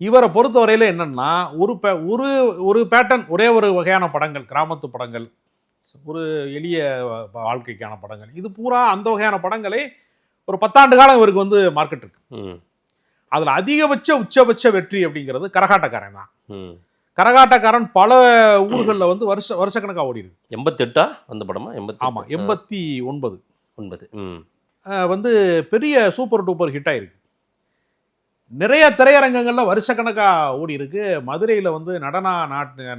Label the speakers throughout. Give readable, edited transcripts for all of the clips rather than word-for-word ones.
Speaker 1: இவரை பொறுத்தவரையில என்னன்னா ஒரு ஒரு பேட்டர்ன், ஒரே ஒரு வகையான படங்கள், கிராமத்து படங்கள், ஒரு எளிய வாழ்க்கைக்கான படங்கள், இது பூரா அந்த வகையான படங்களே ஒரு 10 ஆண்டு காலம் இவருக்கு வந்து மார்க்கெட் இருக்கு. அதுல அதிகபட்ச உச்சபட்ச வெற்றி அப்படிங்கிறது கரகாட்டக்காரன் தான். கரகாட்டக்காரன் பல ஊர்களில் வந்து வருஷக்கணக்காக ஓடி இருக்கு.
Speaker 2: 88 அந்த படமா?
Speaker 1: ஆமா, 89
Speaker 2: ம்.
Speaker 1: வந்து பெரிய சூப்பர் டூப்பர் ஹிட் ஆயிருக்கு. நிறைய திரையரங்கங்கள்ல வருஷக்கணக்கா ஓடி இருக்கு. மதுரையில வந்து நடனா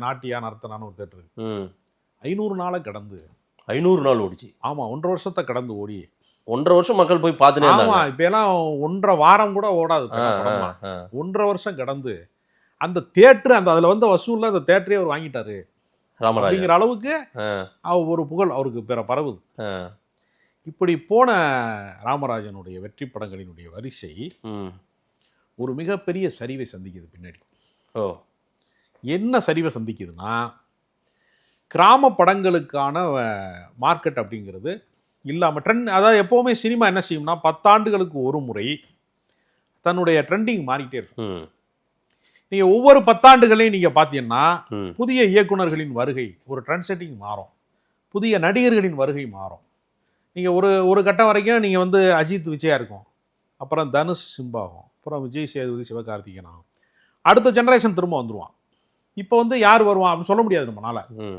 Speaker 1: நாட்டியா நர்த்தனான்னு ஒரு தேட்டர் இருக்கு. 500 நாளை கடந்து
Speaker 2: 500 நாள் ஓடிச்சு.
Speaker 1: ஆமா, 1.5 வருஷத்தை கடந்து ஓடி
Speaker 2: 1.5 வருஷம் மக்கள் போய் பார்த்துனே இருந்தாங்க.
Speaker 1: ஆமா, இப்ப எல்லாம் 1.5 வாரம் கூட ஓடாது படம்லாம். 1.5 வருஷம் கடந்து அந்த தியேட்டர், அந்த அதுல வந்த வசூல்ல அந்த தியேட்டரே அவர் வாங்கிட்டாரு அப்படிங்கிற அளவுக்கு ஒரு புகழ் அவருக்கு பிற பரவுது. இப்படி போன ராமராஜனுடைய வெற்றி படங்களினுடைய வரிசை ஒரு மிகப்பெரிய சரிவை சந்திக்குது பின்னாடி. என்ன சரிவை சந்திக்குதுன்னா, கிராம படங்களுக்கான மார்க்கெட் அப்படிங்கிறது இல்லாமல் ட்ரெண்ட், அதாவது எப்போவுமே சினிமா என்ன செய்யும்னா 10 ஆண்டுகளுக்கு ஒரு முறை தன்னுடைய ட்ரெண்டிங் மாறிக்கிட்டே இருக்கும். நீங்கள் ஒவ்வொரு 10 ஆண்டுகளையும் நீங்கள் பார்த்தீங்கன்னா புதிய இயக்குநர்களின் வருகை, ஒரு ட்ரெண்ட் செட்டிங் மாறும், புதிய நடிகர்களின் வருகை மாறும். நீங்கள் ஒரு கட்டம் வரைக்கும் நீங்கள் வந்து அஜித் விஜயா இருக்கும், அப்புறம் தனுஷ் சிம்பாகும், அப்புறம் விஜய் சேதுபதி சிவகார்த்திகேயன் ஆகும், அடுத்த ஜெனரேஷன் திரும்ப வந்துடுவான். இப்போ வந்து யார் வருவான் அப்படின்னு சொல்ல முடியாது நம்மளால.